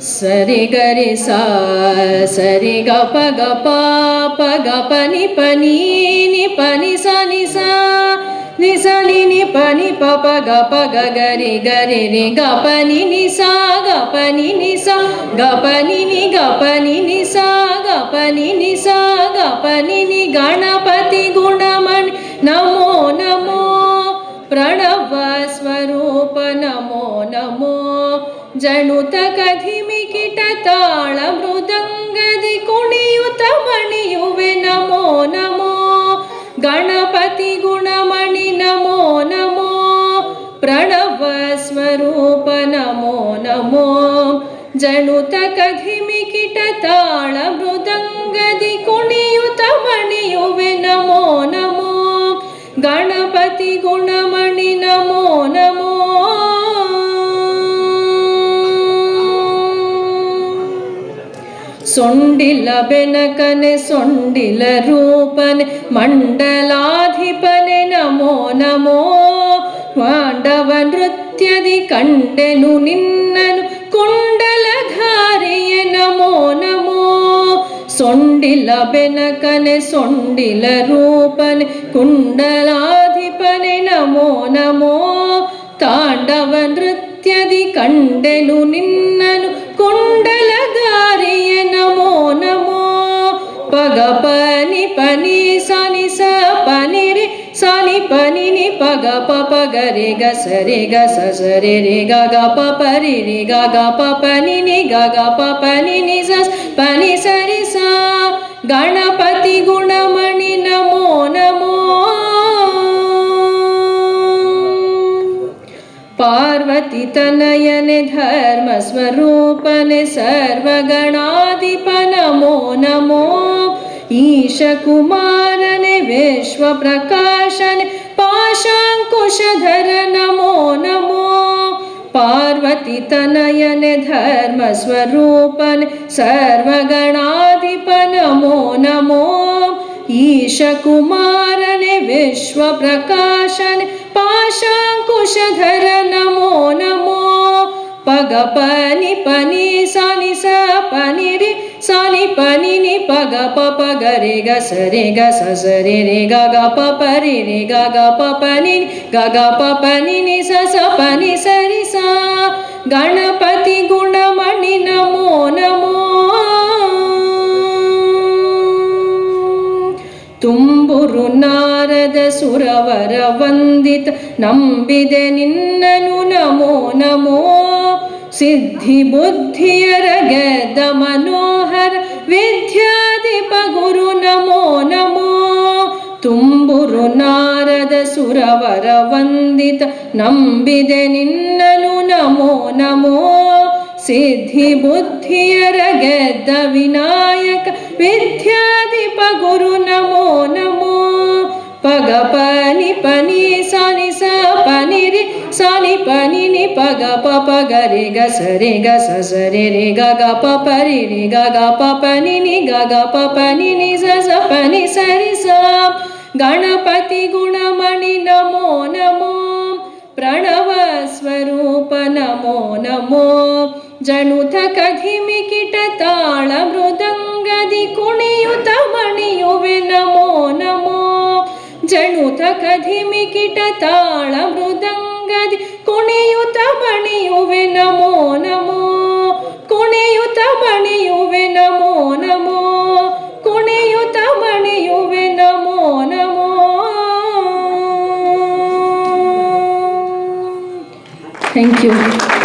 ಸರಿ ಗರಿ ಸಾ ಸರಿ ಗ ಪ ನಿ ಪ ನಿ ಸ ನಿ ಸ ನಿ ಪ ಗ ಗರಿ ಗರಿ ರಿ ಗ ಪ ನಿ ಸಾ ಗ ಪ ನಿ ಸ ಗ ಪ ನಿ ಗ ಪ ನಿ ಸಾ ಗ ಪ ನಿ ಸಾ ಗ ಪ ನಿ ಗಣಪತಿ ಗುಣಮಣಿ ನಮೋ ನಮೋ ಪ್ರಣವ ಸ್ವರೂಪ ನಮೋ ನಮೋ ಜನುತ ಕಧಿಮಿ ಕಿಟ ತಾಳ ಮೃದಂಗದಿ ಕುಣಿಯುತ ಮಣಿಯುವೆ ನಮೋ ನಮೋ ಗಣಪತಿ ಗುಣಮಣಿ ನಮೋ ನಮೋ ಪ್ರಣವ ಸ್ವರೂಪ ನಮೋ ನಮೋ ಜನುತ ಕಧಿಮಿ ಕಿಟ ತಾಳ ಮೃದಂಗದಿ ಕುಣಿಯುತ ಮಣಿಯುವೆ ನಮೋ ನಮೋ ಗಣಪತಿ ಗುಣಮಣಿ ನಮೋ ನಮೋ ಸೊಂಡಿಲ ಬೆನಕನೆ ಸೊಂಡಿಲ ರೂಪನೆ ಮಂಡಲಾಧಿಪನೆ ನಮೋ ನಮೋ ಮಾಂಡವ ನೃತ್ಯದಿ ಕಂಡೆನು ನಿನ್ನನು ಕುಂಡಲಧಾರಿಯೇ ನಮೋ ನಮೋ ಸೊಂಡಿಲ ಬೆನಕನೆ ಸೊಂಡಿಲ ರೂಪನೆ ಕುಂಡಲಾಧಿಪನೆ ನಮೋ ನಮೋ ತಾಂಡವ ನೃತ್ಯದಿ ಕಂಡೆನು ನಿನ್ನನು ಕುಂಡಲಧಾರಿಯೇ ನಮೋ ನಮೋ ಪಗ ಪನಿ ಪನಿ ಸನಿ ಸ ಪನಿ ರೆ ಸನಿ ಪನಿ ನಿ ಪಗ ಪ ಗರೆ ಗ ಸರೆ ಗ ಸರೆ ರೆ ಗ ಪ ಪರಿ ರೆ ಗ ಪ ಪನಿ ನಿ ಗ ಪ ಪನಿ ನಿ ಸ ಪನಿ ಸರಿ ಸ ಗಣಪತಿ ಗುಣಮಣಿ ನಮೋ ನಮೋ ಪಾರ್ವತಿ ತನಯನೆ ಧರ್ಮ ಸ್ವರೂಪನೆ ಸರ್ವಗಣಾಧಿಪ ನಮೋ ನಮೋ ಈಶ ಕುಮಾರನೆ ವಿಶ್ವ ಪ್ರಕಾಶನೆ ಪಾಶಾಂಕುಶಧರ ನಮೋ ನಮೋ ಪಾರ್ವತಿ ತನಯನೆ ಧರ್ಮ ಸ್ವರೂಪನೆ ಸರ್ವಗಣಾಧಿಪ ನಮೋ ನಮೋ ಈಶ ಕುಮಾರನೆ ವಿಶ್ವ ಪ್ರಕಾಶನೆ ಪಾಶಾಂಕುಶಧರ ನಮೋ ನಮೋ ಪಗ ಪನಿ ಸನಿ ಸ ಪನಿ ರಿ ಸನಿ ಪನಿ ನಿ ಪಗ ಗರೆ ಗ ಸರೆ ರೆ ಗ ಪ ಪರಿ ರೆ ಗ ಪ ಪನಿ ಗ ಪ ಪನಿ ನಿ ಸ ಪನಿ ಸರಿ ಸ ಗಣಪತಿ ಗುಣಮಣಿ ನಮೋ ನಮೋ ತುಂಬುರು ನಾರದ ಸುರವರ ವಂದಿತ ನಂಬಿದೆ ನಿನ್ನನು ನಮೋ ನಮೋ ಸಿದ್ಧಿ ಬುದ್ಧಿಯರ ಗೆದ್ದ ಮನೋಹರ ವಿದ್ಯಾಧಿಪ ಗುರು ನಮೋ ನಮೋ ತುಂಬುರು ನಾರದ ಸುರವರ ವಂದಿತ ನಂಬಿದೆ ನಿನ್ನನು ನಮೋ ನಮೋ ಸಿದ್ಧಿ ಬುದ್ಧಿಯರ ಗೆದ್ದ ವಿನಾಯಕ ವಿದ್ಯಾಧಿಪ ಗುರು ನಮೋ ನಮೋ ಪಗ ಪನಿ ಸನಿ ಸ ಪನಿ ರಿ ಸನಿ ಪನಿ ನಿ ಪಗ ಗರೆ ಗ ಸರೆ ರೆ ಗ ಪ ಪರಿ ರೆ ಗ ಪ ಪನಿ ನಿ ಗ ಪ ಪನಿ ನಿ ಸ ಪನಿ ಸರಿ ಸ ಗಣಪತಿ ಗುಣಮಣಿ ನಮೋ ನಮೋ ಪ್ರಣವ ಸ್ವರೂಪ ನಮೋ ನಮೋ ಜನುತ ಕಧಿಮಿ ಕಿಟ ತಾಳ ಮೃದಂಗದಿ ಕುಣಿಯುತ ಮಣಿಯುವೆ ನಮೋ ನಮೋ ಜನುತ ಕಧಿಮಿ ಕಿಟ ತಾಳ ಮೃದಂಗದಿ ಕುಣಿಯುತ ಮಣಿಯುವೆ ನಮೋ ನಮೋ ಕುಣಿಯುತ ಮಣಿಯುವೆ ನಮೋ ನಮೋ ಕುಣಿಯುತ ಮಣಿಯುವೆ ನಮೋ ನಮೋ ಥ್ಯಾಂಕ್ ಯು.